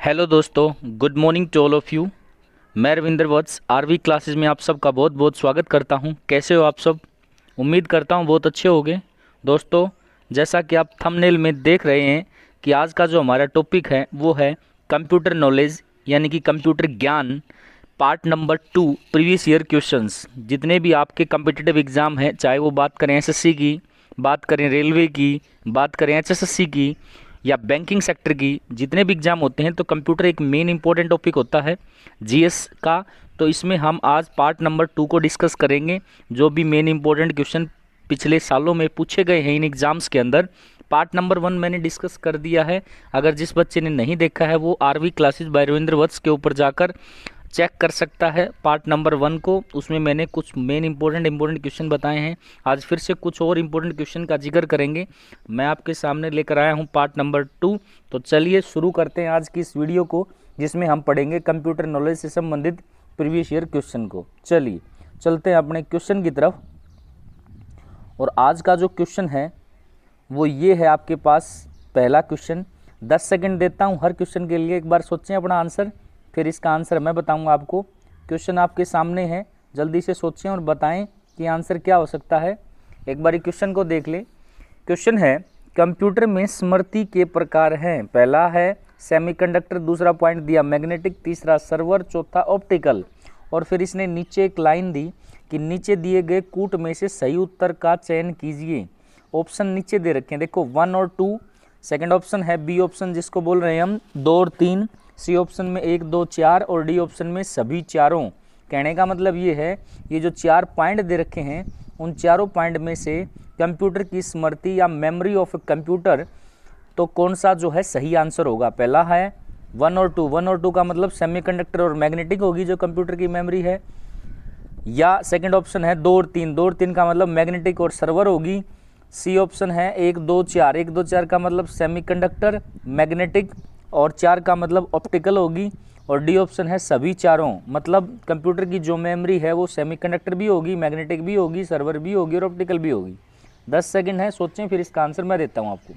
Hello दोस्तों, good morning to all of you. मैं रविंद्र वत्स RV classes में आप सबका बहुत बहुत स्वागत करता हूं। कैसे हो आप सब? उम्मीद करता हूं बहुत अच्छे होंगे। दोस्तों, जैसा कि आप थंबनेल में देख रहे हैं कि आज का जो हमारा टॉपिक है वो है कंप्यूटर नॉलेज यानी कि कंप्यूटर ज्ञान, part number 2, previous year questions. जितने भी आपके कम्पिटिटिव एग्ज़ाम हैं, चाहे वो बात करें एसएससी की, बात करें रेलवे की, बात करें एचएसएससी की या बैंकिंग सेक्टर की, जितने भी एग्ज़ाम होते हैं तो कंप्यूटर एक मेन इंपॉर्टेंट टॉपिक होता है जीएस का। तो इसमें हम आज पार्ट नंबर 2 को डिस्कस करेंगे। जो भी मेन इंपॉर्टेंट क्वेश्चन पिछले सालों में पूछे गए हैं इन एग्ज़ाम्स के अंदर, पार्ट नंबर 1 मैंने डिस्कस कर दिया है। अगर जिस बच्चे ने नहीं देखा है वो आरवी क्लासेस बाय रविंद्र वत्स के ऊपर जाकर चेक कर सकता है पार्ट नंबर 1 को। उसमें मैंने कुछ मेन इंपॉर्टेंट क्वेश्चन बताए हैं। आज फिर से कुछ और इंपॉर्टेंट क्वेश्चन का जिक्र करेंगे। मैं आपके सामने लेकर आया हूं पार्ट नंबर 2। तो चलिए शुरू करते हैं आज की इस वीडियो को, जिसमें हम पढ़ेंगे कंप्यूटर नॉलेज से संबंधित प्रीवियस ईयर क्वेश्चन को। चलिए चलते हैं अपने क्वेश्चन की तरफ। और आज का जो क्वेश्चन है वो ये है आपके पास। पहला क्वेश्चन 10 सेकंड देता हूँ हर क्वेश्चन के लिए। एक बार सोचें अपना आंसर, फिर इसका आंसर मैं बताऊंगा आपको। क्वेश्चन आपके सामने है, जल्दी से सोचें और बताएं कि आंसर क्या हो सकता है। एक बार क्वेश्चन को देख लें। क्वेश्चन है कंप्यूटर में स्मृति के प्रकार हैं। पहला है सेमीकंडक्टर, दूसरा पॉइंट दिया मैग्नेटिक, तीसरा सर्वर, चौथा ऑप्टिकल। और फिर इसने नीचे एक लाइन दी कि नीचे दिए गए कूट में से सही उत्तर का चयन कीजिए। ऑप्शन नीचे दे रखे हैं, देखो 1 और 2। सेकंड ऑप्शन है बी ऑप्शन, जिसको बोल रहे हैं हम 2 और 3। सी ऑप्शन में 1, 2, 4 और डी ऑप्शन में सभी चारों। कहने का मतलब ये है, ये जो 4 पॉइंट दे रखे हैं उन चारों पॉइंट में से कंप्यूटर की स्मृति या मेमोरी ऑफ कंप्यूटर, तो कौन सा जो है सही आंसर होगा। पहला है 1 और 2। 1 और 2 का मतलब सेमीकंडक्टर और मैग्नेटिक होगी जो कंप्यूटर की मेमोरी है। या सेकंड ऑप्शन है 2 और 3। 2 और 3 का मतलब मैग्नेटिक और सर्वर होगी। सी ऑप्शन है 1, 2, 4। 1, 2, 4 का मतलब सेमीकंडक्टर, मैग्नेटिक और 4 का मतलब ऑप्टिकल होगी। और डी ऑप्शन है सभी चारों, मतलब कंप्यूटर की जो मेमोरी है वो सेमीकंडक्टर भी होगी, मैग्नेटिक भी होगी, सर्वर भी होगी और ऑप्टिकल भी होगी। 10 सेकंड है, सोचें, फिर इसका आंसर मैं देता हूं आपको।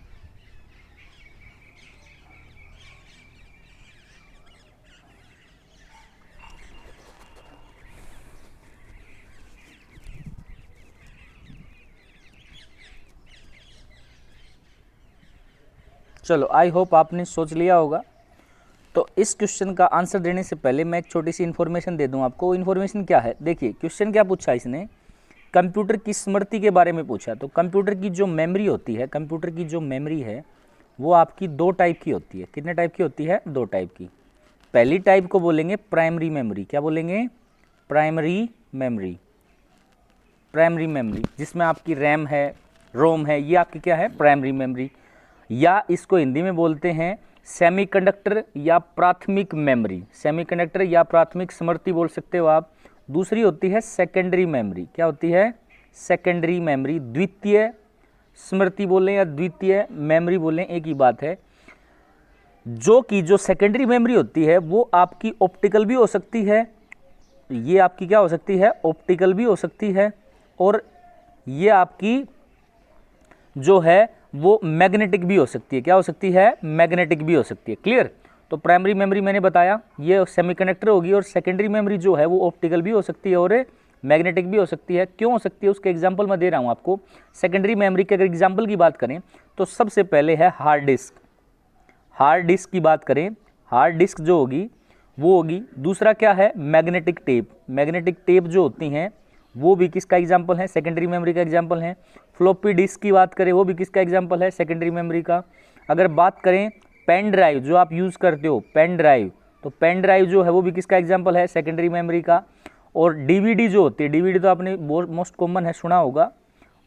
चलो, आई होप आपने सोच लिया होगा। तो इस क्वेश्चन का आंसर देने से पहले मैं एक छोटी सी इन्फॉर्मेशन दे दूं आपको। इन्फॉर्मेशन क्या है, देखिए क्वेश्चन क्या पूछा इसने, कंप्यूटर की स्मृति के बारे में पूछा। तो कंप्यूटर की जो मेमोरी होती है, कंप्यूटर की जो मेमोरी है वो आपकी 2 टाइप की होती है। कितने टाइप की होती है? 2 टाइप की। पहली टाइप को बोलेंगे प्राइमरी मेमोरी। क्या बोलेंगे? Primary memory. प्राइमरी मेमोरी जिसमें आपकी रैम है, रोम है, ये आपकी क्या है? Primary memory. या इसको हिंदी में बोलते हैं सेमीकंडक्टर या प्राथमिक मेमोरी। सेमीकंडक्टर या प्राथमिक स्मृति बोल सकते हो आप। दूसरी होती है सेकेंडरी मेमोरी। क्या होती है? Secondary memory. द्वितीय स्मृति बोलें या द्वितीय मेमोरी बोलें, एक ही बात है। जो सेकेंडरी मेमोरी होती है वो आपकी ऑप्टिकल भी हो सकती है। ये आपकी क्या हो सकती है? ऑप्टिकल भी हो सकती है। और ये आपकी जो है वो मैग्नेटिक भी हो सकती है। क्या हो सकती है? मैग्नेटिक भी हो सकती है। क्लियर? तो प्राइमरी मेमोरी मैंने बताया ये सेमीकंडक्टर होगी, और सेकेंडरी मेमोरी जो है वो ऑप्टिकल भी हो सकती है और मैग्नेटिक भी हो सकती है। क्यों हो सकती है उसके एग्जांपल मैं दे रहा हूं आपको। सेकेंडरी मेमोरी के अगर एग्जांपल की बात करें तो सबसे पहले है हार्ड डिस्क। हार्ड डिस्क की बात करें, हार्ड डिस्क जो होगी वो होगी। दूसरा क्या है? Magnetic tape. मैग्नेटिक टेप जो होती हैं वो भी किसका एग्जाम्पल है? सेकेंडरी मेमोरी का एग्जाम्पल है। फ्लॉपी डिस्क की बात करें वो भी किसका एग्जाम्पल है? सेकेंडरी मेमोरी का। अगर बात करें पेन ड्राइव जो आप यूज़ करते हो, पेन ड्राइव, तो पेन ड्राइव जो है वो भी किसका एग्जाम्पल है? सेकेंडरी मेमोरी का। और डीवीडी जो होती है, डीवीडी तो आपने मोस्ट कॉमन है, सुना होगा,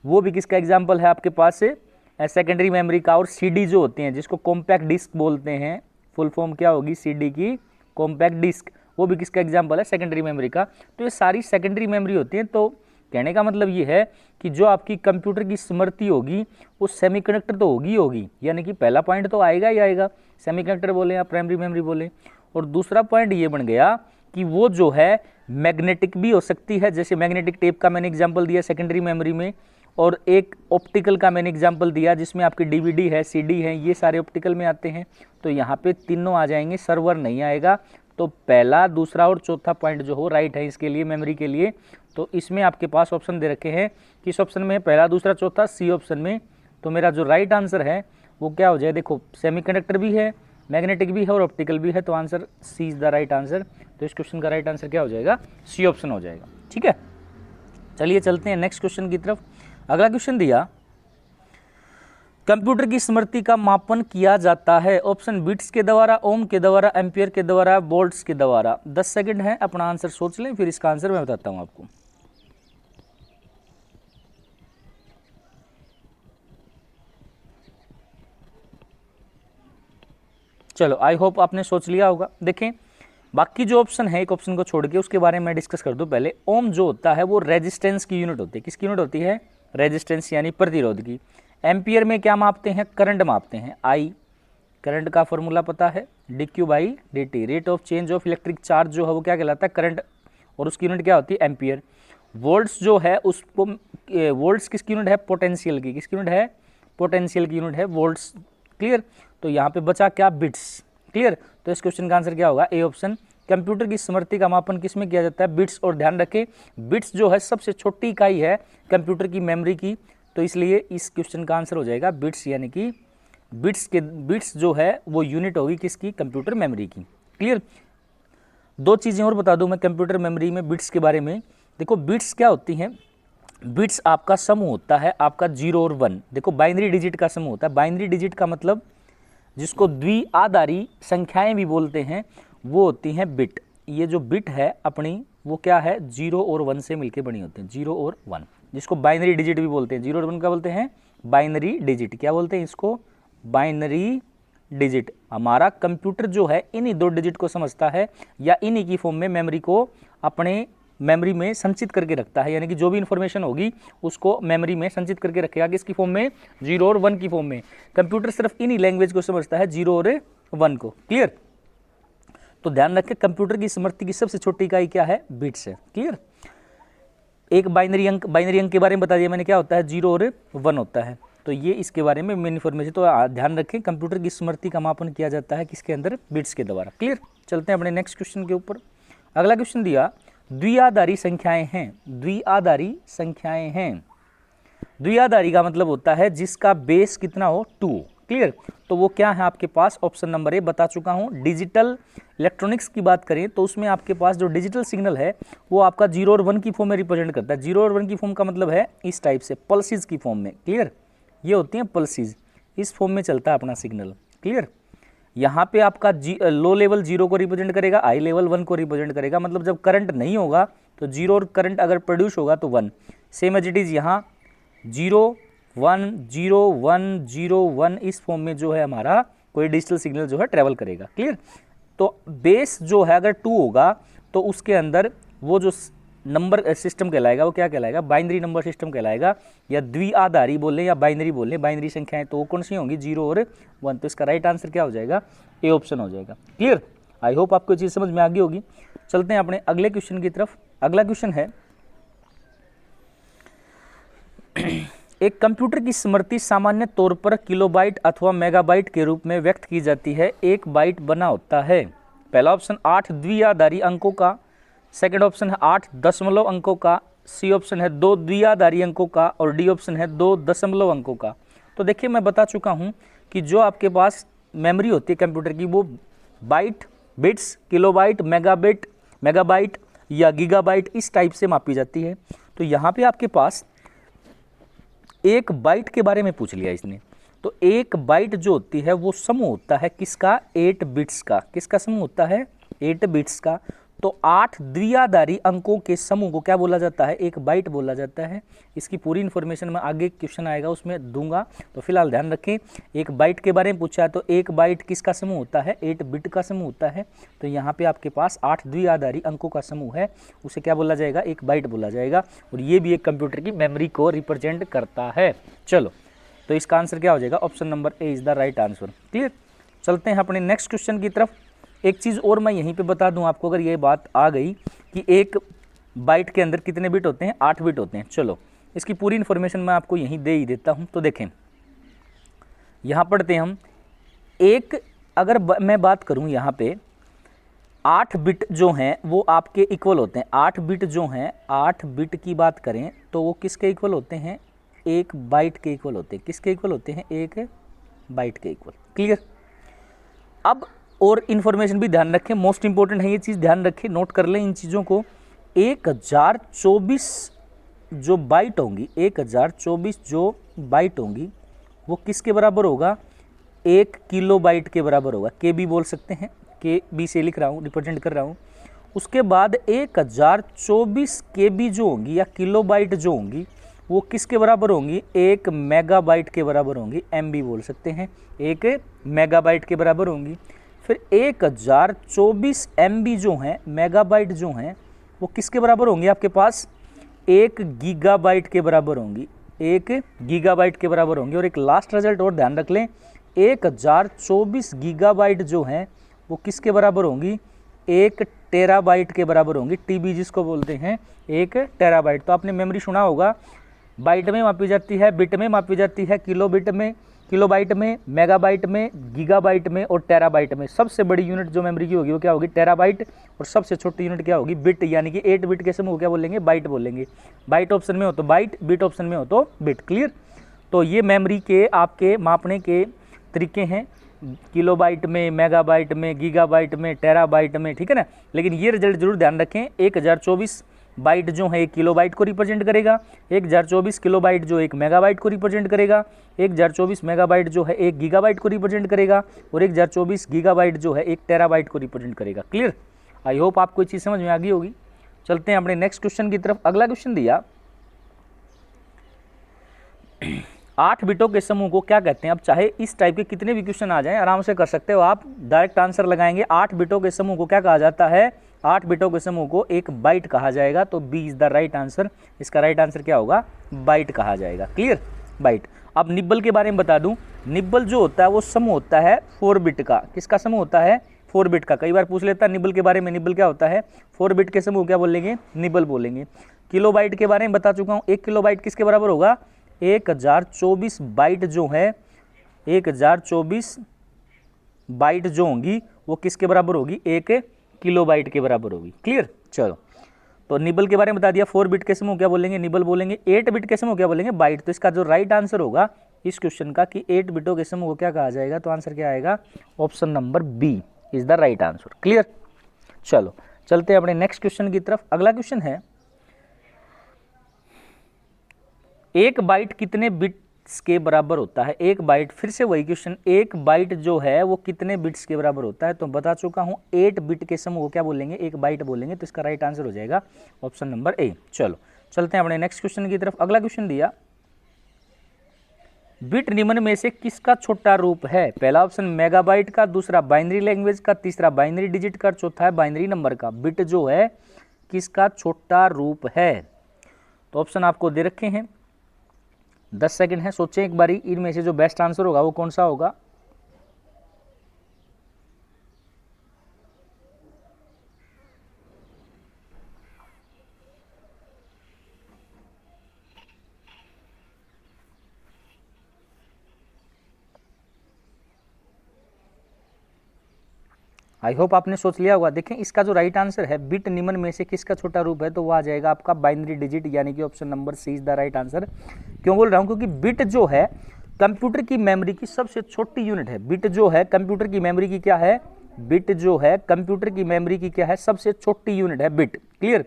वो भी किसका एग्जाम्पल है आपके पास से? सेकेंडरी मेमोरी का। और सीडी जो होती हैं जिसको कॉम्पैक्ट डिस्क बोलते हैं, फुल फॉर्म क्या होगी? सीडी की कॉम्पैक्ट डिस्क, वो भी किसका एग्जाम्पल है? सेकेंडरी मेमोरी का। तो ये सारी सेकेंडरी मेमोरी होती हैं। तो कहने का मतलब ये है कि जो आपकी कंप्यूटर की स्मृति होगी वो सेमीकंडक्टर तो होगी, यानी कि पहला पॉइंट तो आएगा ही आएगा, सेमीकंडक्टर बोले या प्राइमरी मेमोरी बोले। और दूसरा पॉइंट ये बन गया कि वो जो है मैग्नेटिक भी हो सकती है, जैसे मैग्नेटिक टेप का मैंने एग्जांपल दिया सेकेंडरी मेमोरी में। और एक ऑप्टिकल का मैंने एग्जांपल दिया जिसमें आपकी डीवीडी है, सीडी है, ये सारे ऑप्टिकल में आते हैं। तो यहाँ पे तीनों आ जाएंगे, सर्वर नहीं आएगा। तो पहला, दूसरा और चौथा पॉइंट जो हो राइट है इसके लिए, मेमोरी के लिए। तो इसमें आपके पास ऑप्शन दे रखे हैं, किस ऑप्शन में है, पहला, दूसरा, चौथा, सी ऑप्शन में। तो मेरा जो राइट आंसर है वो क्या हो जाए, देखो सेमीकंडक्टर भी है, मैग्नेटिक भी है और ऑप्टिकल भी है, तो answer C is the right answer. तो इस क्वेश्चन का राइट आंसर क्या हो जाएगा, सी ऑप्शन हो जाएगा। ठीक है, चलिए चलते हैं नेक्स्ट क्वेश्चन की तरफ। अगला क्वेश्चन दिया, कंप्यूटर की स्मृति का मापन किया जाता है, ऑप्शन बिट्स के द्वारा, ओम के द्वारा, एम्पियर के द्वारा, वोल्ट्स के द्वारा। 10 सेकंड है, अपना आंसर सोच लें, फिर इसका आंसर मैं बताता हूं आपको। चलो, आई होप आपने सोच लिया होगा। देखें, बाकी जो ऑप्शन है, एक ऑप्शन को छोड़ के उसके बारे में डिस्कस कर दूं पहले। ओम जो होता है वो रेजिस्टेंस की यूनिट होती है। किसकी यूनिट होती है, रेजिस्टेंस यानी प्रतिरोध की। एम्पियर में क्या मापते हैं, करंट मापते हैं। आई, करंट का फॉर्मूला पता है, dq by dt, rate of change of electric charge जो है वो क्या कहलाता है, करंट, और उसकी यूनिट क्या होती है, एम्पियर। वोल्ट्स जो है उसको, वोल्ट्स किसकी यूनिट है, पोटेंशियल की। किसकी यूनिट है, पोटेंशियल की यूनिट है वोल्ट्स। क्लियर, तो यहाँ पे बचा क्या, बिट्स। क्लियर, तो इस क्वेश्चन का आंसर क्या होगा, ए ऑप्शन। कंप्यूटर की स्मृति का मापन किसमें किया जाता है, बिट्स। और ध्यान रखें, बिट्स जो है सबसे छोटी इकाई है कंप्यूटर की मेमोरी की, तो इसलिए इस क्वेश्चन का आंसर हो जाएगा बिट्स, यानी कि बिट्स जो है वो यूनिट होगी किसकी, कंप्यूटर मेमोरी की। क्लियर, दो चीज़ें और बता दूं मैं कंप्यूटर मेमोरी में बिट्स के बारे में। देखो, बिट्स क्या होती हैं, बिट्स आपका समूह होता है, आपका 0 और 1। देखो, बाइनरी डिजिट का समूह होता है। बाइनरी डिजिट का मतलब, जिसको द्विआधारी संख्याएं भी बोलते हैं, वो होती हैं बिट। ये जो बिट है अपनी, वो क्या है, 0 और 1 से मिलकर बनी होती है, 0 और 1, जिसको बाइनरी डिजिट भी बोलते हैं। 0 और 1 क्या बोलते हैं, बाइनरी डिजिट। क्या बोलते हैं इसको, बाइनरी डिजिट। हमारा कंप्यूटर जो है इन्हीं 2 डिजिट को समझता है, या इन्हीं की फॉर्म में मेमोरी को अपने मेमोरी में संचित करके रखता है। यानी कि जो भी इंफॉर्मेशन होगी उसको मेमोरी में संचित करके रखेगा, किसकी फॉर्म में, 0 और 1 की फॉर्म में। कंप्यूटर सिर्फ इन्हीं लैंग्वेज को समझता है, 0 और 1 को। क्लियर, तो ध्यान रखें, कंप्यूटर की स्मृति की सबसे छोटी इकाई क्या है, बिट्स है। क्लियर, एक बाइनरी अंक के बारे में बता दिया मैंने, क्या होता है, 0 और 1 होता है। तो ये इसके बारे में मेन इन्फॉर्मेशन। तो ध्यान रखें, कंप्यूटर की स्मृति का मापन किया जाता है किसके अंदर, बिट्स के द्वारा। क्लियर, चलते हैं अपने नेक्स्ट क्वेश्चन के ऊपर। अगला क्वेश्चन दिया, द्विआधारी संख्याएं हैं, द्विआधारी संख्याएं हैं। द्विआधारी का मतलब होता है जिसका बेस कितना हो, 2। क्लियर, तो वो क्या है आपके पास, ऑप्शन नंबर ए बता चुका हूं। डिजिटल इलेक्ट्रॉनिक्स की बात करें तो उसमें आपके पास जो डिजिटल सिग्नल है वो आपका 0 और 1 की फॉर्म में रिप्रेजेंट करता है। 0 और 1 की फॉर्म का मतलब है इस टाइप से, पल्सेस की फॉर्म में। क्लियर, ये होती हैं पल्सेस, इस फॉर्म में चलता है अपना सिग्नल। क्लियर, यहाँ पे आपका लो लेवल 0 को रिप्रेजेंट करेगा, हाई लेवल 1 को रिप्रेजेंट करेगा। मतलब जब करंट नहीं होगा तो 0, और करंट अगर प्रोड्यूस होगा तो 1। सेम एज इट इज़ यहाँ 0 1 0 1 0 1, इस फॉर्म में जो है हमारा कोई डिजिटल सिग्नल जो है ट्रेवल करेगा। क्लियर, तो बेस जो है अगर 2 होगा तो उसके अंदर वो जो नंबर सिस्टम कहलाएगा, वो क्या कहलाएगा, बाइनरी नंबर सिस्टम कहलाएगा, या द्विआधारी बोलें या बाइनरी बोलें, बाइनरी संख्याएं तो वो कौन सी होंगी, 0 और 1। तो इसका राइट आंसर क्या हो जाएगा, ए ऑप्शन हो जाएगा। क्लियर, आई होप आपको चीज़ समझ में आ गई होगी। चलते हैं अपने अगले क्वेश्चन की तरफ। अगला क्वेश्चन है, एक कंप्यूटर की स्मृति सामान्य तौर पर किलोबाइट अथवा मेगाबाइट के रूप में व्यक्त की जाती है। 1 बाइट बना होता है। पहला ऑप्शन 8 द्विआधारी अंकों का, सेकंड ऑप्शन है 8 दशमलव अंकों का, सी ऑप्शन है 2 द्विआधारी अंकों का, और डी ऑप्शन है 2 दशमलव अंकों का। तो देखिए, मैं बता चुका हूँ कि जो आपके पास मेमोरी होती है कंप्यूटर की, वो बाइट, बिट्स, किलोबाइट, मेगाबाइट या गीगाबाइट, इस टाइप से मापी जाती है। तो यहाँ पे आपके पास 1 बाइट के बारे में पूछ लिया इसने। तो 1 बाइट जो होती है वो समूह होता है किसका, 8 बिट्स का। किसका समूह होता है, 8 बिट्स का। तो 8 द्विआधारी अंकों के समूह को क्या बोला जाता है, 1 बाइट बोला जाता है। इसकी पूरी इन्फॉर्मेशन मैं आगे क्वेश्चन आएगा उसमें दूंगा, तो फिलहाल ध्यान रखें। 1 बाइट के बारे में पूछा है तो 1 बाइट किसका समूह होता है, 8 बिट का समूह होता है। तो यहाँ पे आपके पास 8 द्विआधारी अंकों का समूह है, उसे क्या बोला जाएगा, 1 बाइट बोला जाएगा। और ये भी एक कंप्यूटर की मेमोरी को रिप्रेजेंट करता है। चलो, तो इसका आंसर क्या हो जाएगा, option number A is the right answer. Clear, चलते हैं अपने नेक्स्ट क्वेश्चन की तरफ। एक चीज़ और मैं यहीं पे बता दूं आपको, अगर ये बात आ गई कि 1 बाइट के अंदर कितने बिट होते हैं, 8 बिट होते हैं। चलो, इसकी पूरी इन्फॉर्मेशन मैं आपको यहीं दे ही देता हूँ। तो देखें, यहाँ पढ़ते हैं हम। एक अगर मैं बात करूँ यहाँ पे 8 बिट जो हैं वो आपके इक्वल होते हैं। 8 बिट जो हैं, 8 बिट की बात करें तो वो किसके इक्वल होते हैं? 1 बाइट के इक्वल होते हैं। किसके इक्वल होते हैं? 1 बाइट के इक्वल। क्लियर? अब और इन्फॉर्मेशन भी ध्यान रखें, मोस्ट इंपॉर्टेंट है ये चीज़, ध्यान रखें, नोट कर लें इन चीज़ों को। 1024 जो बाइट होंगी, 1024 जो बाइट होंगी वो किसके बराबर होगा? 1 किलो बाइट के बराबर होगा। के बी बोल सकते हैं, के बी से लिख रहा हूँ, रिप्रेजेंट कर रहा हूँ। उसके बाद 1024 के बी जो होंगी या किलो बाइट जो होंगी वो किसके बराबर होंगी? 1 मेगाबाइट के बराबर होंगी। एम बी बोल सकते हैं, 1 मेगाबाइट के बराबर होंगी। फिर 1024 एम बी जो हैं, मेगाबाइट जो हैं, वो किसके बराबर होंगी आपके पास? 1 गीगाबाइट के बराबर होंगी। 1 गीगाबाइट के बराबर होंगी। और एक लास्ट रिजल्ट और ध्यान रख लें, 1024 गीगाबाइट जो हैं वो किसके बराबर होंगी? 1 टेराबाइट के बराबर होंगी। टीबी जिसको बोलते हैं, 1 टेराबाइट। तो आपने मेमोरी सुना होगा, बाइट में मापी जाती है, बिट में मापी जाती है, किलो बिट में, किलोबाइट में, मेगाबाइट में, गीगाबाइट में और टेराबाइट में। सबसे बड़ी यूनिट जो मेमोरी की होगी वो क्या होगी? टेराबाइट। और सबसे छोटी यूनिट क्या होगी? बिट, यानी कि 8 बिट के समूह क्या बोलेंगे? बाइट बोलेंगे। बाइट ऑप्शन में हो तो बाइट, बिट ऑप्शन में हो तो बिट। क्लियर? तो ये मेमोरी के आपके मापने के तरीके हैं, किलोबाइट में, मेगाबाइट में, गीगाबाइट में, टेराबाइट में, ठीक है ना। लेकिन ये रिजल्ट जरूर ध्यान रखें, 1024 बाइट जो है 1 किलोबाइट को रिप्रेजेंट करेगा, 1024 किलोबाइट जो 1 मेगाबाइट को रिप्रेजेंट करेगा, 1024 मेगाबाइट जो है 1 गीगाबाइट को रिप्रेजेंट करेगा और 1024 गीगाबाइट जो है 1 टेराबाइट को रिप्रेजेंट करेगा। क्लियर? आई होप आपको ये चीज़ समझ में आ गई होगी। चलते हैं अपने नेक्स्ट क्वेश्चन की तरफ। अगला क्वेश्चन दिया 8 बिटों के समूह को क्या कहते हैं? अब चाहे इस टाइप के कितने भी क्वेश्चन आ जाएं, आराम से कर सकते हो आप, डायरेक्ट आंसर लगाएंगे। 8 बिटों के समूह को क्या कहा जाता है? 8 बिटों के समूह को एक बाइट कहा जाएगा। तो B is the right answer. इसका राइट आंसर क्या होगा? बाइट कहा जाएगा। क्लियर? बाइट। अब निब्बल के बारे में बता दूं, निब्बल जो होता है वो समूह होता है 4 बिट का। किसका समूह होता है? 4 बिट का। कई बार पूछ लेता है निब्बल के बारे में, निब्बल क्या होता है? 4 बिट के समूह क्या बोलेंगे? निब्बल बोलेंगे। किलोबाइट के बारे में बता चुका हूँ, 1 किलोबाइट किसके बराबर होगा? 1024 बाइट जो है, 1024 बाइट जो होंगी वो किसके बराबर होगी? 1 किलोबाइट के बराबर होगी। क्लियर? चलो, तो निबल के बारे में बता दिया। 4 बिट के समूह क्या बोलेंगे? निबल बोलेंगे। 8 बिट के समूह क्या बोलेंगे? बाइट। तो इसका जो राइट आंसर होगा इस क्वेश्चन का कि 8 बिटों के समूह को क्या कहा जाएगा, तो आंसर क्या आएगा? Option number B is the right answer. Clear? चलो चलते हैं अपने नेक्स्ट क्वेश्चन की तरफ। अगला क्वेश्चन है, 1 बाइट कितने बिट्स के बराबर होता है? 1 बाइट, फिर से वही क्वेश्चन, 1 बाइट जो है वो कितने बिट्स के बराबर होता है? तो बता चुका हूं, 8 बिट के समूह को क्या बोलेंगे? 1 बाइट बोलेंगे। तो इसका राइट आंसर हो जाएगा ऑप्शन नंबर ए। चलो चलते हैं अपने नेक्स्ट क्वेश्चन की तरफ। अगला क्वेश्चन दिया, बिट निम्न में से किसका छोटा रूप है? पहला ऑप्शन मेगाबाइट का, दूसरा बाइनरी लैंग्वेज का, तीसरा बाइनरी डिजिट का, चौथा है बाइनरी नंबर का। बिट जो है किसका छोटा रूप है? तो ऑप्शन आपको दे रखे हैं, 10 सेकंड है, सोचें एक बारी, इनमें से जो बेस्ट आंसर होगा वो कौन सा होगा? आई होप आपने सोच लिया होगा। देखें, इसका जो राइट आंसर है, बिट निम्न में से किसका छोटा रूप है, तो वो आ जाएगा आपका बाइनरी डिजिट, यानी कि option number C is the right answer. क्यों बोल रहा हूं? क्योंकि बिट जो है कंप्यूटर की मेमोरी की सबसे छोटी यूनिट है। बिट जो है कंप्यूटर की मेमोरी की क्या है? बिट जो है कंप्यूटर की मेमोरी की क्या है? सबसे छोटी यूनिट है बिट। क्लियर?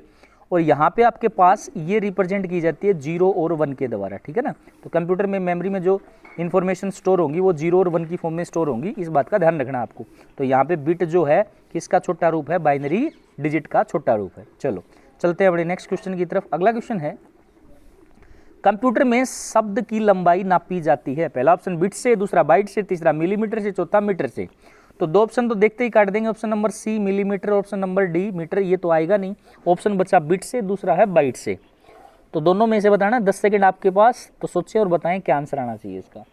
और यहाँ पे आपके पास ये रिप्रेजेंट की जाती है 0 और 1 के द्वारा, ठीक है ना। तो कंप्यूटर में मेमोरी में जो इन्फॉर्मेशन स्टोर होंगी वो 0 और 1 की फॉर्म में स्टोर होंगी, इस बात का ध्यान रखना आपको। तो यहाँ पे बिट जो है किसका छोटा रूप है? बाइनरी डिजिट का छोटा रूप है। चलो चलते हैं अपने नेक्स्ट क्वेश्चन की तरफ। अगला क्वेश्चन है, कंप्यूटर में शब्द की लंबाई नापी जाती है। पहला ऑप्शन बिट से, दूसरा बाइट से, तीसरा मिलीमीटर से, चौथा मीटर से। तो 2 ऑप्शन तो देखते ही काट देंगे, option number C millimetre, option number D metre. ये तो आएगा नहीं, ऑप्शन बचा बिट से, दूसरा है बाइट से। तो दोनों में से बताना, 10 सेकंड आपके पास, तो सोचिए और बताएं क्या आंसर आना चाहिए इसका।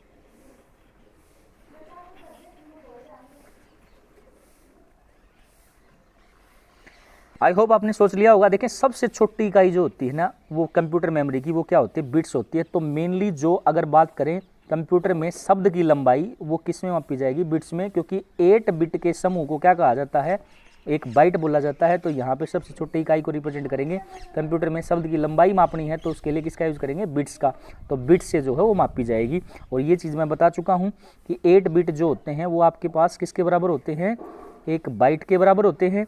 आई होप आपने सोच लिया होगा। देखें सबसे छोटी इकाई जो होती है ना वो कंप्यूटर मेमोरी की, वो क्या होती है, बिट्स होती है। तो मेनली जो अगर बात करें कंप्यूटर में शब्द की लंबाई वो किस में मापी जाएगी, बिट्स में, क्योंकि 8 बिट के समूह को क्या कहा जाता है, एक बाइट बोला जाता है। तो यहाँ पे सबसे छोटी इकाई को रिप्रेजेंट करेंगे। कंप्यूटर में शब्द की लंबाई मापनी है तो उसके लिए किसका यूज़ करेंगे, बिट्स का। तो बिट्स से जो है वो मापी जाएगी। और ये चीज़ मैं बता चुका हूँ कि 8 बिट जो होते हैं वो आपके पास किसके बराबर होते हैं, एक बाइट के बराबर होते हैं।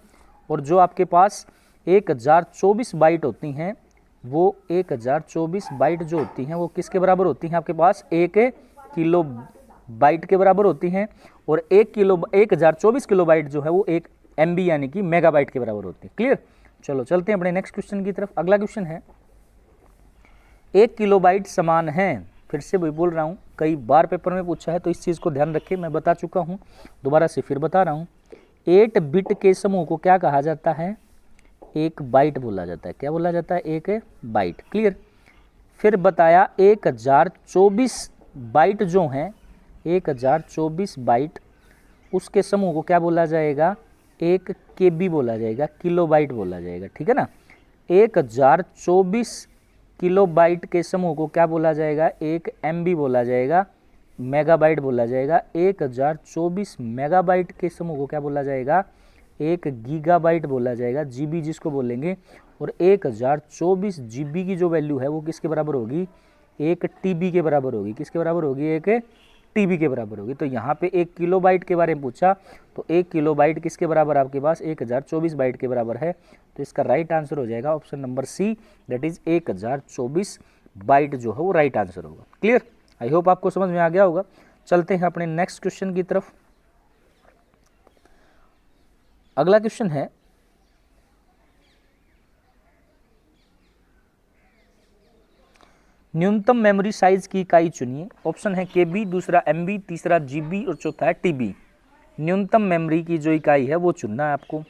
और जो आपके पास 1024 बाइट होती हैं वो 1024 बाइट जो होती हैं वो किसके बराबर होती हैं, आपके पास 1 किलो बाइट के बराबर होती हैं। और 1024 किलो बाइट जो है वो 1 MB यानी कि मेगाबाइट के बराबर होती है। क्लियर। चलो चलते हैं अपने नेक्स्ट क्वेश्चन की तरफ। अगला क्वेश्चन है 1 किलोबाइट समान है, फिर से वही बोल रहा हूँ, कई बार पेपर में पूछा है तो इस चीज़ को ध्यान रखें, मैं बता चुका हूँ, दोबारा से फिर बता रहा हूँ। 8 बिट के समूह को क्या कहा जाता है, एक बाइट बोला जाता है। क्या बोला जाता है, एक बाइट। क्लियर। फिर बताया 1024 बाइट जो हैं, 1024 बाइट, उसके समूह को क्या बोला जाएगा, एक KB बोला जाएगा, किलोबाइट बोला जाएगा। ठीक है ना। 1024 किलोबाइट के समूह को क्या बोला जाएगा, एक MB बोला जाएगा, मेगाबाइट बोला जाएगा। 1024 मेगाबाइट के समूह को क्या बोला जाएगा, एक गीगाबाइट बोला जाएगा, GB जिसको बोलेंगे। और 1024 GB की जो वैल्यू है वो किसके बराबर होगी, एक TB के बराबर होगी। किसके बराबर होगी, एक TB के बराबर होगी। तो यहाँ पे 1 किलोबाइट के बारे में पूछा तो 1 किलोबाइट किसके बराबर आपके पास 1024 बाइट के बराबर है। तो इसका राइट आंसर हो जाएगा option number C, that is 1024 byte जो है वो राइट आंसर होगा। क्लियर। आई होप आपको समझ में आ गया होगा। चलते हैं अपने नेक्स्ट क्वेश्चन की तरफ। अगला क्वेश्चन है न्यूनतम मेमोरी साइज की इकाई चुनिए। ऑप्शन है KB, दूसरा MB, तीसरा GB और चौथा है TB। न्यूनतम मेमोरी की जो इकाई है वो चुनना है आपको।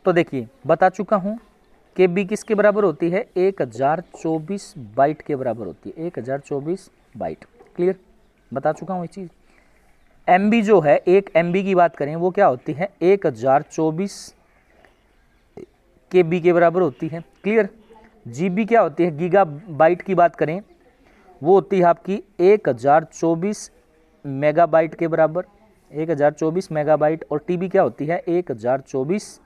तो देखिए बता चुका हूं KB किसके बराबर होती है, 1024 बाइट के बराबर होती है, 1024 बाइट। क्लियर। बता चुका हूं ये चीज। MB जो है, एक MB की बात करें वो क्या होती है, 1024 KB के बराबर होती है। क्लियर। GB क्या होती है, गीगा बाइट की बात करें वो होती है आपकी 1024 मेगाबाइट के बराबर, 1024 मेगाबाइट। और TB क्या होती है, 1024,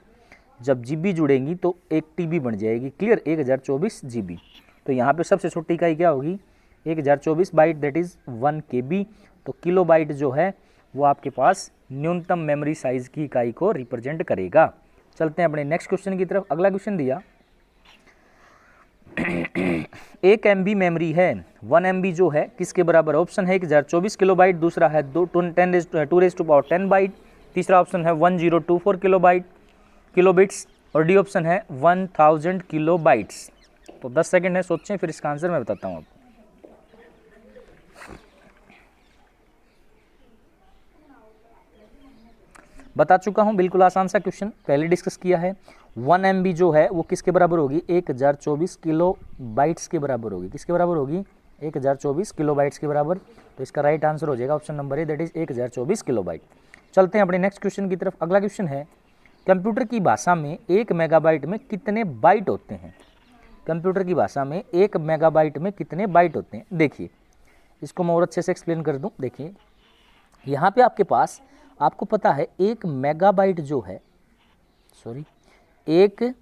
जब GB जुड़ेंगी तो एक TB बन जाएगी। क्लियर। 1024 GB। तो यहाँ पे सबसे छोटी इकाई क्या होगी, 1024 बाइट, दैट इज 1 KB। तो किलोबाइट जो है वो आपके पास न्यूनतम मेमोरी साइज की इकाई को रिप्रेजेंट करेगा। चलते हैं अपने नेक्स्ट क्वेश्चन की तरफ। अगला क्वेश्चन दिया 1 MB मेमोरी है, 1 MB जो है किसके बराबर। ऑप्शन है 1024 किलोबाइट, दूसरा है 2 बाइट, तीसरा ऑप्शन है 1024 किलोबिट्स और डी ऑप्शन है 1000 किलोबाइट्स। तो 10 सेकंड है, सोचें, फिर इसका आंसर मैं बताता हूँ आपको। बता चुका हूं, बिल्कुल आसान सा क्वेश्चन, पहले डिस्कस किया है। 1 MB जो है वो किसके बराबर होगी, 1024 किलो बाइट्स के बराबर होगी। किसके बराबर होगी, 1024 किलो बाइट्स के बराबर। तो इसका राइट आंसर हो जाएगा option number A, that is 1024 kilo byte. चलते हैं अपने नेक्स्ट क्वेश्चन की तरफ। अगला क्वेश्चन है कंप्यूटर की भाषा में 1 मेगाबाइट में कितने बाइट होते हैं। कंप्यूटर की भाषा में 1 मेगाबाइट में कितने बाइट होते हैं। देखिए इसको मैं और अच्छे से एक्सप्लेन कर दूं। देखिए यहाँ पे आपके पास, आपको पता है 1 मेगाबाइट जो है, सॉरी 1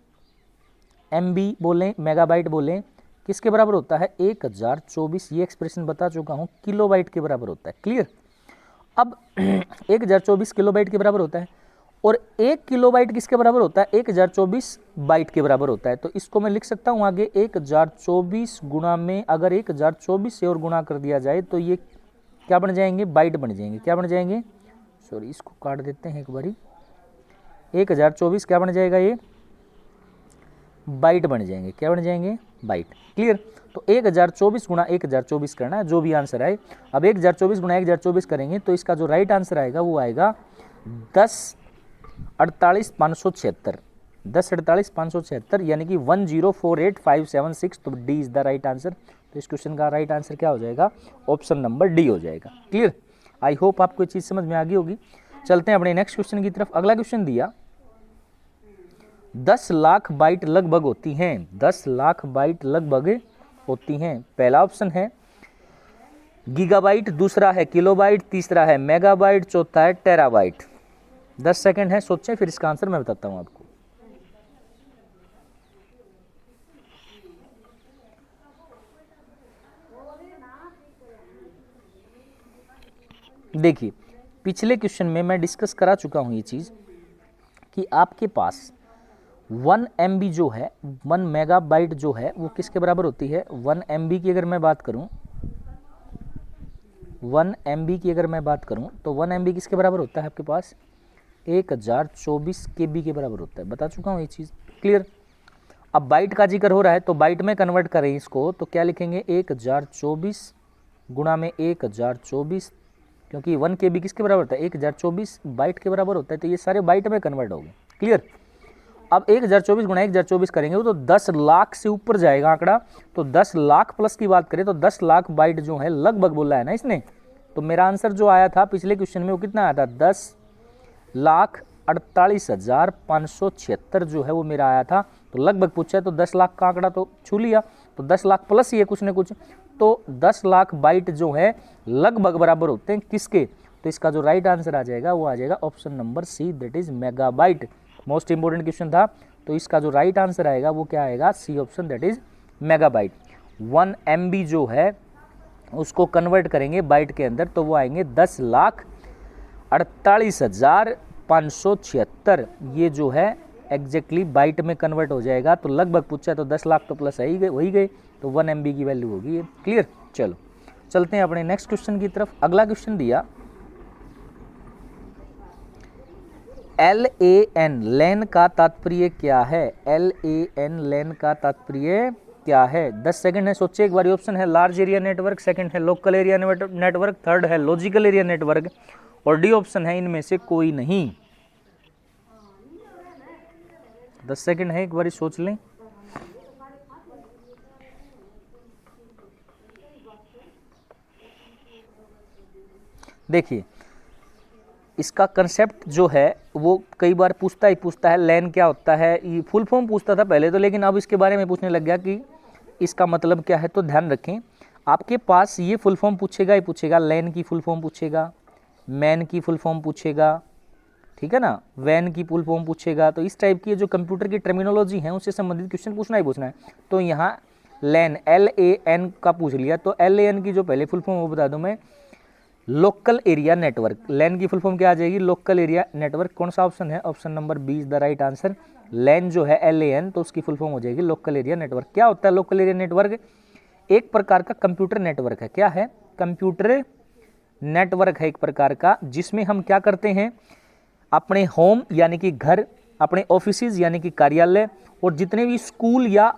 MB बोलें, मेगाबाइट बोलें, किसके बराबर होता है, 1024, ये एक्सप्रेशन बता चुका हूँ, किलोबाइट के बराबर होता है। क्लियर। अब 1024 किलोबाइट के बराबर होता है और 1 किलोबाइट किसके बराबर होता है, 1024 बाइट के बराबर होता है। तो इसको मैं लिख सकता हूँ आगे 1024 गुणा में, अगर 1024 से और गुणा कर दिया जाए तो ये क्या बन जाएंगे, बाइट बन जाएंगे। क्या बन जाएंगे, सॉरी इसको काट देते हैं एक बारी, 1024 क्या बन जाएगा, ये बाइट बन जाएंगे। क्या बन जाएंगे, बाइट। क्लियर। तो 1024 गुणा 1024 करना है, जो भी आंसर आए। अब 1024 गुणा 1024 करेंगे तो इसका जो राइट आंसर आएगा वो आएगा 1048,576, 1048,576 यानी कि 1048576। तो D is the right answer. तो इस क्वेश्चन का राइट आंसर क्या हो जाएगा, ऑप्शन नंबर डी हो जाएगा। क्लियर। आई होप आपको ये चीज़ समझ में आ गई होगी। चलते हैं अपने नेक्स्ट क्वेश्चन की तरफ। अगला क्वेश्चन दिया 10 लाख बाइट लगभग होती हैं, 10 लाख बाइट लगभग होती हैं। पहला ऑप्शन है गीगाबाइट, दूसरा है किलोबाइट, तीसरा है मेगाबाइट, चौथा है टेराबाइट। 10 सेकंड है, सोचें, फिर इसका आंसर मैं बताता हूं आपको। देखिए, पिछले क्वेश्चन में मैं डिस्कस करा चुका हूं ये चीज कि आपके पास 1 MB जो है, 1 मेगाबाइट जो है वो किसके बराबर होती है। 1 MB की अगर मैं बात करूं, 1 MB की अगर मैं बात करूं तो 1 MB किसके बराबर होता है आपके पास, 1024 KB के बराबर होता है। बता चुका हूँ ये चीज़, क्लियर। अब बाइट का जिक्र हो रहा है तो बाइट में कन्वर्ट करें इसको तो क्या लिखेंगे, 1024 गुणा में 1024, क्योंकि 1 KB किसके बराबर होता है, 1024 बाइट के बराबर होता है, तो ये सारे बाइट में कन्वर्ट हो गए, क्लियर। अब 1024 गुणा 1024 करेंगे तो 10 लाख से ऊपर जाएगा आंकड़ा, तो 10 लाख प्लस की बात करें तो 10 लाख बाइट जो है लगभग बोला है ना इसने। तो मेरा आंसर जो आया था पिछले क्वेश्चन में वो कितना आया था, 10,48,576 जो है वो मेरा आया था। तो लगभग पूछा है तो 10 लाख का आंकड़ा तो छू लिया, तो 10 लाख प्लस ही है कुछ न कुछ, तो 10 लाख बाइट जो है लगभग बराबर होते हैं किसके। तो इसका जो राइट आंसर आ जाएगा वो आ जाएगा option number C, that is megabyte. Most important question था, तो इसका जो राइट आंसर आएगा वो क्या आएगा, C option, that is megabyte. 1 MB जो है उसको कन्वर्ट करेंगे बाइट के अंदर तो वो आएंगे 10,48,576, ये जो है एग्जैक्टली बाइट में कन्वर्ट हो जाएगा। तो लगभग पूछा तो 10 लाख तो प्लस ही गए, वही गए, तो 1 MB की वैल्यू होगी, क्लियर। चलो चलते हैं अपने नेक्स्ट क्वेश्चन की तरफ। अगला क्वेश्चन दिया LAN, लैन का तात्पर्य क्या है। LAN, लैन का तात्पर्य क्या है। 10 सेकंड है, सोचे एक बार। ऑप्शन है लार्ज एरिया नेटवर्क, सेकंड है लोकल एरिया नेटवर्क, थर्ड है लॉजिकल एरिया नेटवर्क और डी ऑप्शन है इनमें से कोई नहीं। 10 सेकंड है, एक बार सोच लें। देखिए, इसका कंसेप्ट जो है वो कई बार पूछता है लैन क्या होता है, ये फुल फॉर्म पूछता था पहले तो, लेकिन अब इसके बारे में पूछने लग गया कि इसका मतलब क्या है। तो ध्यान रखें, आपके पास ये फुल फॉर्म पूछेगा ही पूछेगा, लैन की फुल फॉर्म पूछेगा, मैन की फुल फॉर्म पूछेगा, ठीक है ना, वैन की फुल फॉर्म पूछेगा। तो इस टाइप की जो कंप्यूटर की टर्मिनोलॉजी है उससे संबंधित क्वेश्चन पूछना ही पूछना है। तो यहाँ लैन LAN का पूछ लिया, तो LAN की जो पहले फुल फॉर्म वो बता दूं मैं, लोकल एरिया नेटवर्क। लैन की फुल फॉर्म क्या आ जाएगी, लोकल एरिया नेटवर्क। कौन सा ऑप्शन है, option number B is the right answer. LAN जो है LAN, तो उसकी फुल फॉर्म हो जाएगी लोकल एरिया नेटवर्क। क्या होता है लोकल एरिया नेटवर्क, एक प्रकार का कंप्यूटर नेटवर्क है। क्या है, कंप्यूटर नेटवर्क है एक प्रकार का, जिसमें हम क्या करते हैं, अपने होम यानी कि घर, अपने ऑफिसेज यानी कि कार्यालय, और जितने भी स्कूल या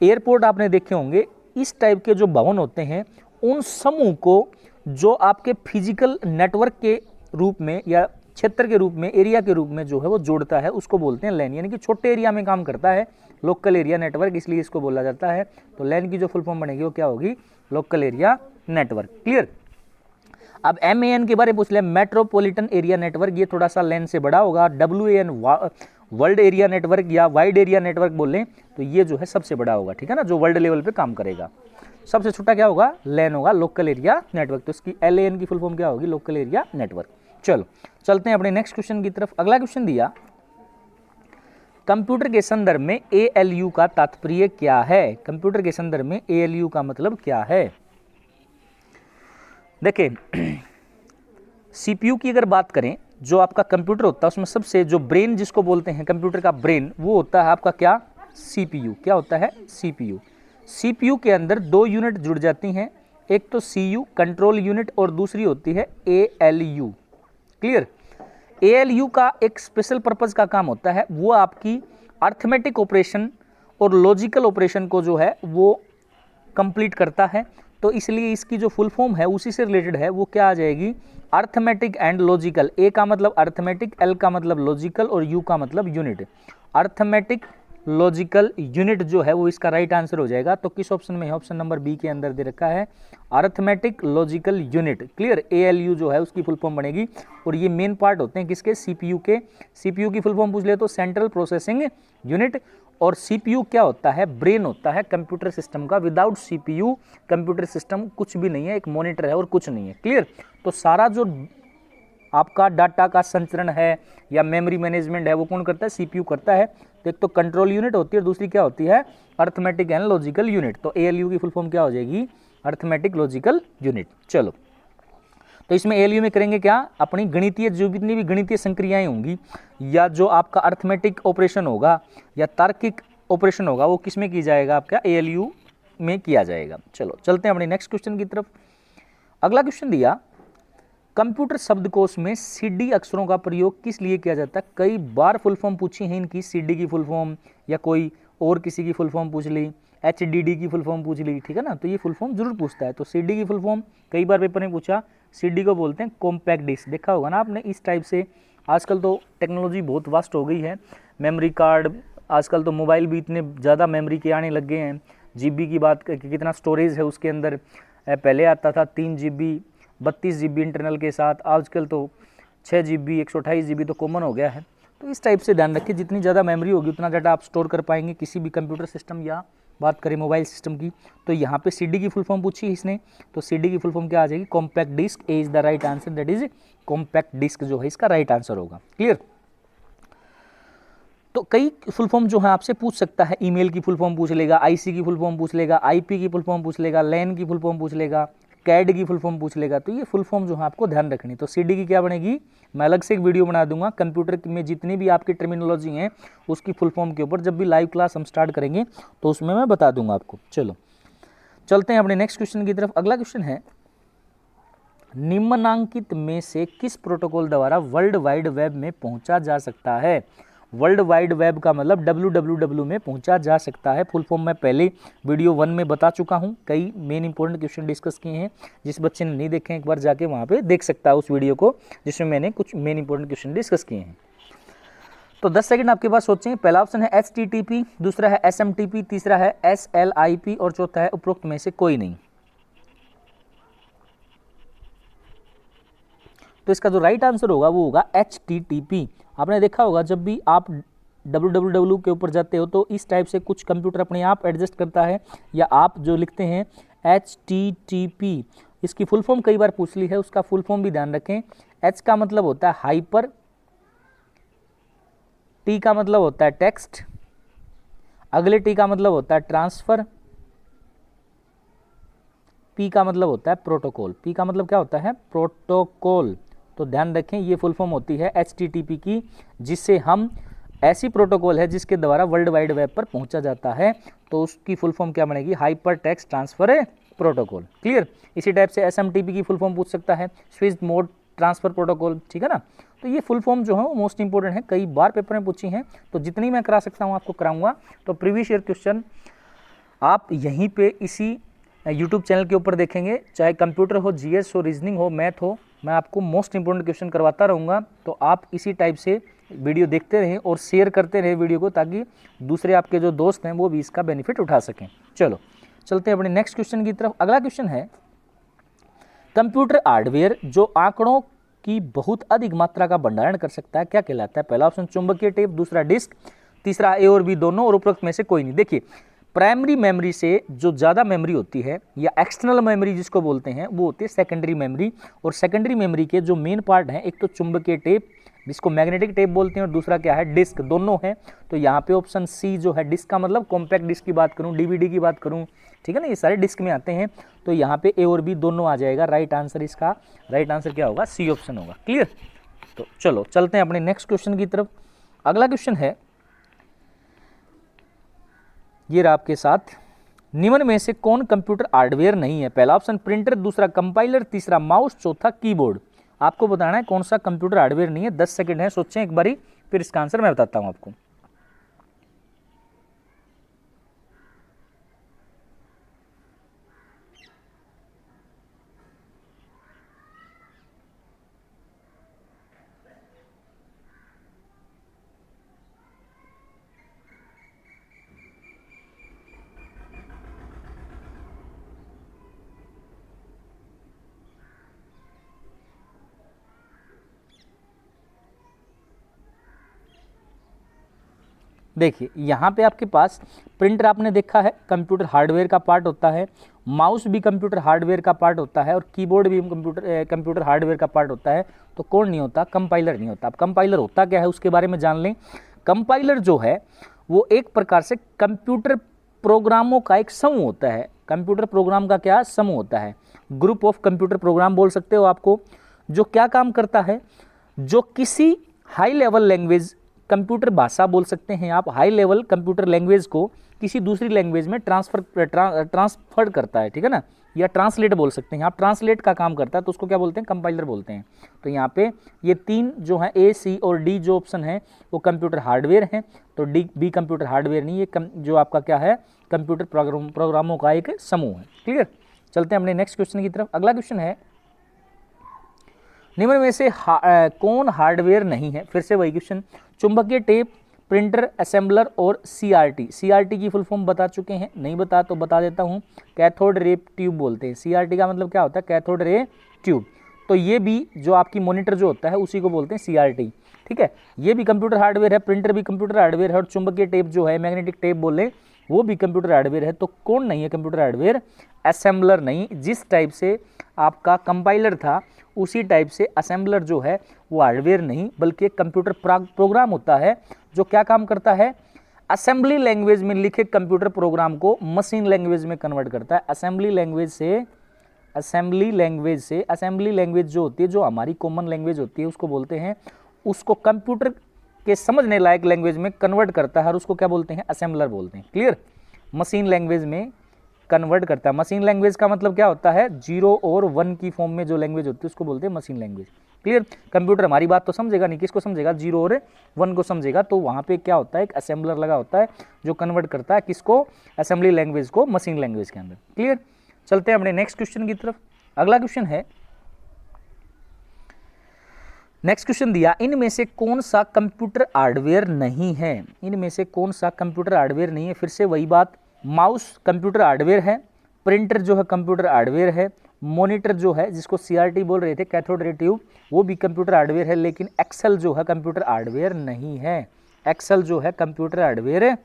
एयरपोर्ट आपने देखे होंगे, इस टाइप के जो भवन होते हैं, उन समूह को जो आपके फिजिकल नेटवर्क के रूप में या क्षेत्र के रूप में, एरिया के रूप में जो है वो जोड़ता है, उसको बोलते हैं लैन। यानी कि छोटे एरिया में काम करता है लोकल एरिया नेटवर्क, इसलिए इसको बोला जाता है। तो लैन की जो फुल फॉर्म बनेगी वो क्या होगी, लोकल एरिया नेटवर्क, क्लियर। अब MAN के बारे में पूछ लिया, मेट्रोपॉलिटन एरिया नेटवर्क, ये थोड़ा सा लैन से बड़ा होगा। WAN वर्ल्ड एरिया नेटवर्क या वाइड एरिया नेटवर्क बोलें तो ये जो है सबसे बड़ा होगा, ठीक है ना, जो वर्ल्ड लेवल पे काम करेगा। सबसे छोटा क्या होगा, लैन होगा, लोकल एरिया नेटवर्क। तो इसकी LAN की फुल फॉर्म क्या होगी, लोकल एरिया नेटवर्क। चलो चलते हैं अपने नेक्स्ट क्वेश्चन की तरफ। अगला क्वेश्चन दिया, कंप्यूटर के संदर्भ में ALU का तात्पर्य क्या है। कंप्यूटर के संदर्भ में ALU का मतलब क्या है। देखिए, CPU की अगर बात करें, जो आपका कंप्यूटर होता है उसमें सबसे जो ब्रेन जिसको बोलते हैं, कंप्यूटर का ब्रेन, वो होता है आपका क्या, CPU। क्या होता है, CPU। CPU के अंदर 2 यूनिट जुड़ जाती हैं, एक तो CU कंट्रोल यूनिट और दूसरी होती है ALU, क्लियर। ALU का एक स्पेशल पर्पस का काम होता है, वो आपकी अर्थमेटिक ऑपरेशन और लॉजिकल ऑपरेशन को जो है वो कंप्लीट करता है। तो इसलिए इसकी जो फुल फॉर्म है उसी से रिलेटेड है, वो क्या आ जाएगी, अर्थमेटिक एंड लॉजिकल। A का मतलब अर्थमेटिक, L का मतलब लॉजिकल और U का मतलब यूनिट। अर्थमेटिक, लॉजिकल यूनिट जो है वो इसका राइट आंसर हो जाएगा। तो किस ऑप्शन में है? ऑप्शन नंबर बी के अंदर दे रखा है arithmetic logical unit. Clear, ALU जो है उसकी फुल फॉर्म बनेगी। और ये मेन पार्ट होते हैं किसके? CPU के। CPU की फुल फॉर्म पूछ ले तो सेंट्रल प्रोसेसिंग यूनिट। और CPU क्या होता है? ब्रेन होता है कंप्यूटर सिस्टम का। विदाउट CPU कंप्यूटर सिस्टम कुछ भी नहीं है, एक मॉनिटर है और कुछ नहीं है। क्लियर, तो सारा जो आपका डाटा का संचरण है या मेमोरी मैनेजमेंट है वो कौन करता है? CPU करता है। तो एक तो कंट्रोल यूनिट होती है और दूसरी क्या होती है? Arithmetic and logical unit. तो ALU की फुल फॉर्म क्या हो जाएगी? Arithmetic logical unit. चलो, तो इसमें ALU में करेंगे क्या? अपनी गणितीय जो जितनी भी गणितीय संक्रियाएं होंगी या जो आपका अर्थमेटिक ऑपरेशन होगा या तार्किक ऑपरेशन होगा वो किस में की जाएगा? आपका ALU में किया जाएगा। चलो चलते हैं अपने नेक्स्ट क्वेश्चन की तरफ। अगला क्वेश्चन दिया, कंप्यूटर शब्दकोश में CD अक्षरों का प्रयोग किस लिए किया जाता है? कई बार फुल फॉर्म पूछी है इनकी, CD की फुल फॉर्म या कोई और किसी की फुल फॉर्म पूछ ली, HDD की फुल फॉर्म पूछ ली, ठीक है ना। तो ये फुल फॉर्म जरूर पूछता है। तो CD की फुल फॉर्म कई बार पेपर में पूछा। CD को बोलते हैं कॉम्पैक्ट डिस्क। देखा होगा ना आपने इस टाइप से। आजकल तो टेक्नोलॉजी बहुत वास्ट हो गई है, मेमोरी कार्ड, आजकल तो मोबाइल भी इतने ज़्यादा मेमोरी के आने लग गए हैं। GB की बात कितना स्टोरेज है उसके अंदर, पहले आता था 3 GB 32 GB इंटरनल के साथ, आजकल तो 6 GB 128 GB तो कॉमन हो गया है। तो इस टाइप से ध्यान रखिए, जितनी ज़्यादा मेमोरी होगी उतना ज़्यादा आप स्टोर कर पाएंगे किसी भी कंप्यूटर सिस्टम या बात करें मोबाइल सिस्टम की। तो यहाँ पे CD की फुल फॉर्म पूछी इसने, तो CD की फुल फॉर्म क्या आ जाएगी? Compact disc. A is the right answer, that is compact disc जो है इसका राइट आंसर होगा। क्लियर, तो कई फुल फॉर्म जो है आपसे पूछ सकता है। ईमेल की फुल फॉर्म पूछ लेगा, IC की फुल फॉर्म पूछ लेगा, IP की फुल फॉर्म पूछ लेगा, LAN की फुल फॉर्म पूछ लेगा, CAD की फुल फॉर्म पूछ लेगा। तो ये फुल फॉर्म जो है आपको ध्यान रखनी। तो CD की क्या बनेगी? मैं अलग से एक वीडियो बना दूंगा कंप्यूटर में जितनी भी आपकी टर्मिनोलॉजी है उसकी फुल फॉर्म के ऊपर, जब भी लाइव क्लास हम स्टार्ट करेंगे तो उसमें मैं बता दूंगा आपको। चलो चलते हैं अपने नेक्स्ट क्वेश्चन की तरफ। अगला क्वेश्चन है, निम्नांकित में से किस प्रोटोकॉल द्वारा वर्ल्ड वाइड वेब में पहुंचा जा सकता है? वर्ल्ड वाइड वेब का मतलब www में पहुंचा जा सकता है। फुल फॉर्म मैं पहले वीडियो 1 में बता चुका हूं, कई मेन इंपॉर्टेंट क्वेश्चन डिस्कस किए हैं। जिस बच्चे ने नहीं देखे एक बार जाके वहां पे देख सकता है उस वीडियो को, जिसमें मैंने कुछ मेन इंपॉर्टेंट क्वेश्चन डिस्कस किए हैं। तो 10 सेकंड आपके पास सोचें। पहला ऑप्शन है HTTP, दूसरा है SMTP, तीसरा है SLIP और चौथा है उपरोक्त में से कोई नहीं। तो इसका जो राइट आंसर होगा वो होगा HTTP। आपने देखा होगा जब भी आप www के ऊपर जाते हो तो इस टाइप से कुछ कंप्यूटर अपने आप एडजस्ट करता है, या आप जो लिखते हैं HTTP, इसकी फुल फॉर्म कई बार पूछ ली है, उसका फुल फॉर्म भी ध्यान रखें। H का मतलब होता है हाइपर, T का मतलब होता है टेक्स्ट, अगले T का मतलब होता है ट्रांसफर, P का मतलब होता है प्रोटोकॉल। P का मतलब क्या होता है? प्रोटोकॉल। तो ध्यान रखें ये फुल फॉर्म होती है HTTP की, जिससे हम ऐसी प्रोटोकॉल है जिसके द्वारा वर्ल्ड वाइड वेब पर पहुंचा जाता है। तो उसकी फुल फॉर्म क्या बनेगी? Hyper text transfer protocol. Clear, इसी टाइप से SMTP की फुल फॉर्म पूछ सकता है, स्विच मोड ट्रांसफर प्रोटोकॉल, ठीक है ना। तो ये फुल फॉर्म जो है वो मोस्ट इंपॉर्टेंट है, कई बार पेपर में पूछी हैं, तो जितनी मैं करा सकता हूँ आपको कराऊंगा। तो प्रीवियस ईयर क्वेश्चन आप यहीं पे इसी यूट्यूब चैनल के ऊपर देखेंगे, चाहे कंप्यूटर हो, GS हो, रीजनिंग हो, मैथ हो, मैं आपको मोस्ट इंपोर्टेंट क्वेश्चन करवाता रहूँगा। तो आप इसी टाइप से वीडियो देखते रहें और शेयर करते रहें वीडियो को, ताकि दूसरे आपके जो दोस्त हैं वो भी इसका बेनिफिट उठा सकें। चलो चलते हैं अपने नेक्स्ट क्वेश्चन की तरफ। अगला क्वेश्चन है, कंप्यूटर हार्डवेयर जो आंकड़ों की बहुत अधिक मात्रा का भंडारण कर सकता है क्या कहलाता है? पहला ऑप्शन चुंबकीय टेप, दूसरा डिस्क, तीसरा A और B दोनों और उपरोक्त में से कोई नहीं। देखिए, प्राइमरी मेमोरी से जो ज़्यादा मेमोरी होती है या एक्सटर्नल मेमोरी जिसको बोलते हैं वो होती है सेकेंडरी मेमोरी। और सेकेंडरी मेमोरी के जो मेन पार्ट हैं, एक तो चुंबकीय टेप जिसको मैग्नेटिक टेप बोलते हैं और दूसरा क्या है? डिस्क, दोनों हैं। तो यहाँ पे ऑप्शन C जो है डिस्क का मतलब कॉम्पैक्ट डिस्क की बात करूँ, DVD की बात करूँ, ठीक है ना, ये सारे डिस्क में आते हैं। तो यहाँ पे A और B दोनों आ जाएगा। राइट आंसर इसका राइट आंसर क्या होगा? C ऑप्शन होगा। क्लियर, तो चलो चलते हैं अपने नेक्स्ट क्वेश्चन की तरफ। अगला क्वेश्चन है ये रहा आपके साथ, निम्न में से कौन कंप्यूटर हार्डवेयर नहीं है? पहला ऑप्शन प्रिंटर, दूसरा कंपाइलर, तीसरा माउस, चौथा कीबोर्ड। आपको बताना है कौन सा कंप्यूटर हार्डवेयर नहीं है। 10 सेकंड है, सोचें एक बारी, फिर इसका आंसर मैं बताता हूं आपको। देखिए यहाँ पे आपके पास प्रिंटर आपने देखा है कंप्यूटर हार्डवेयर का पार्ट होता है, माउस भी कंप्यूटर हार्डवेयर का पार्ट होता है और कीबोर्ड भी कंप्यूटर हार्डवेयर का पार्ट होता है। तो कौन नहीं होता? कंपाइलर नहीं होता। अब कंपाइलर होता क्या है उसके बारे में जान लें। कंपाइलर जो है वो एक प्रकार से कंप्यूटर प्रोग्रामों का एक समूह होता है। कंप्यूटर प्रोग्राम का क्या समूह होता है? ग्रुप ऑफ कंप्यूटर प्रोग्राम बोल सकते हो आपको, जो क्या काम करता है, जो किसी हाई लेवल लैंग्वेज, कंप्यूटर भाषा बोल सकते हैं आप, हाई लेवल कंप्यूटर लैंग्वेज को किसी दूसरी लैंग्वेज में ट्रांसफर करता है, ठीक है ना, या ट्रांसलेट बोल सकते हैं आप, ट्रांसलेट का काम करता है, तो उसको क्या बोलते हैं? कंपाइलर बोलते हैं। तो यहाँ पे ये तीन जो है ए, सी और डी जो ऑप्शन है वो कंप्यूटर हार्डवेयर हैं। तो डी, बी कंप्यूटर हार्डवेयर नहीं, ये जो आपका क्या है? कंप्यूटर प्रोग्रामों का एक समूह है। क्लियर? चलते हैं अपने नेक्स्ट क्वेश्चन की तरफ। अगला क्वेश्चन है, निम्न में से कौन हार्डवेयर नहीं है? फिर से वही क्वेश्चन। चुंबकीय टेप, प्रिंटर, असेंबलर और सीआरटी। सीआरटी की फुल फॉर्म बता चुके हैं, नहीं बता तो बता देता हूँ। कैथोड रे ट्यूब बोलते हैं। सीआरटी का मतलब क्या होता है? Cathode ray tube. तो ये भी जो आपकी मॉनिटर जो होता है उसी को बोलते हैं सीआरटी, ठीक है। ये भी कंप्यूटर हार्डवेयर है, प्रिंटर भी कंप्यूटर हार्डवेयर है और चुंबकीय टेप जो है, मैग्नेटिक टेप बोले, वो भी कंप्यूटर हार्डवेयर है। तो कौन नहीं है कंप्यूटर हार्डवेयर? असेंबलर नहीं। जिस टाइप से आपका कंपाइलर था उसी टाइप से असेंबलर जो है वो हार्डवेयर नहीं बल्कि एक कंप्यूटर प्रोग्राम होता है जो क्या काम करता है? असेंबली लैंग्वेज में लिखे कंप्यूटर प्रोग्राम को मशीन लैंग्वेज में कन्वर्ट करता है। असेंबली लैंग्वेज जो होती है, जो हमारी कॉमन लैंग्वेज होती है, उसको बोलते हैं, उसको कंप्यूटर के समझने लायक लैंग्वेज में कन्वर्ट करता है और उसको क्या बोलते हैं? असेंबलर बोलते हैं। क्लियर? मशीन लैंग्वेज में कन्वर्ट करता है। मशीन लैंग्वेज का मतलब क्या होता है? 0 और 1 की फॉर्म में जो लैंग्वेज होती है उसको बोलते हैं मशीन लैंग्वेज। क्लियर? कंप्यूटर हमारी बात तो समझेगा नहीं, किसको समझेगा? 0 और 1 को समझेगा। तो वहाँ पे क्या होता है? एक असेंबलर लगा होता है जो कन्वर्ट करता है किसको? असेंबली लैंग्वेज को मशीन लैंग्वेज के अंदर। क्लियर? चलते हैं अपने नेक्स्ट क्वेश्चन की तरफ। अगला क्वेश्चन है, नेक्स्ट क्वेश्चन दिया, इनमें से कौन सा कंप्यूटर हार्डवेयर नहीं है? इनमें से कौन सा कंप्यूटर हार्डवेयर नहीं है? फिर से वही बात, माउस कंप्यूटर हार्डवेयर है, प्रिंटर जो है कंप्यूटर हार्डवेयर है, मॉनिटर जो है जिसको सीआरटी बोल रहे थे, कैथोड रे ट्यूब, वो भी कंप्यूटर हार्डवेयर है, लेकिन एक्सेल जो है कंप्यूटर हार्डवेयर नहीं है। एक्सेल जो है कंप्यूटर हार्डवेयर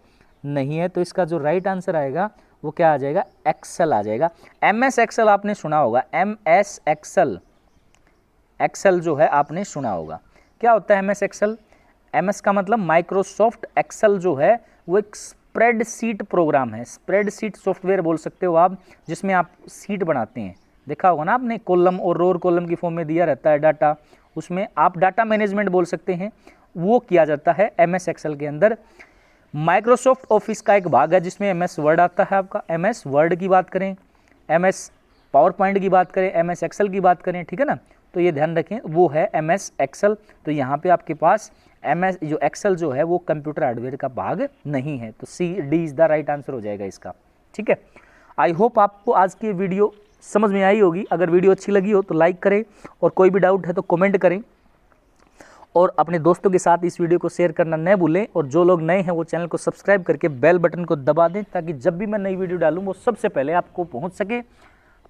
नहीं है। तो इसका जो राइट आंसर आएगा वो क्या आ जाएगा? एक्सेल आ जाएगा। MS एक्सेल आपने सुना होगा, MS एक्सेल, एक्सेल जो है आपने सुना होगा। क्या होता है MS एक्सेल? MS का मतलब माइक्रोसॉफ्ट एक्सेल जो है वो एक स्प्रेडशीट प्रोग्राम है। स्प्रेडशीट सॉफ्टवेयर बोल सकते हो आप, जिसमें आप सीट बनाते हैं। देखा होगा ना आपने, कॉलम और रो कॉलम की फॉर्म में दिया रहता है डाटा, उसमें आप डाटा मैनेजमेंट बोल सकते हैं, वो किया जाता है MS एक्सेल के अंदर। माइक्रोसॉफ्ट ऑफिस का एक भाग है जिसमें MS वर्ड आता है आपका। MS वर्ड की बात करें, MS पावर पॉइंट की बात करें, MS एक्सेल की बात करें, ठीक है ना, तो ये ध्यान रखें वो है MS एक्सेल। तो यहाँ पे आपके पास MS जो एक्सेल जो है वो कंप्यूटर हार्डवेयर का भाग नहीं है। तो CD is the right answer हो जाएगा इसका, ठीक है। आई होप आपको आज की वीडियो समझ में आई होगी। अगर वीडियो अच्छी लगी हो तो लाइक करें और कोई भी डाउट है तो कमेंट करें और अपने दोस्तों के साथ इस वीडियो को शेयर करना न भूलें। और जो लोग नए हैं वो चैनल को सब्सक्राइब करके बेल बटन को दबा दें ताकि जब भी मैं नई वीडियो डालूँ वो सबसे पहले आपको पहुँच सके।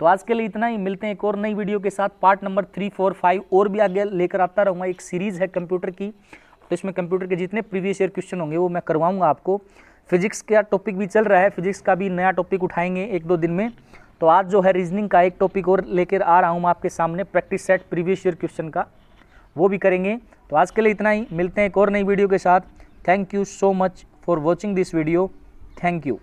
तो आज के लिए इतना ही, मिलते हैं एक और नई वीडियो के साथ। पार्ट नंबर 3, 4, 5 और भी आगे लेकर आता रहूँगा। एक सीरीज़ है कंप्यूटर की, तो इसमें कंप्यूटर के जितने प्रीवियस ईयर क्वेश्चन होंगे वो मैं करवाऊँगा आपको। फिजिक्स का टॉपिक भी चल रहा है, फिजिक्स का भी नया टॉपिक उठाएंगे 1-2 दिन में। तो आज जो है रीजनिंग का एक टॉपिक और लेकर आ रहा हूँ मैं आपके सामने, practice set previous year question का, वो भी करेंगे। तो आज के लिए इतना ही, मिलते हैं एक और नई वीडियो के साथ। Thank you so much for watching this video. Thank you.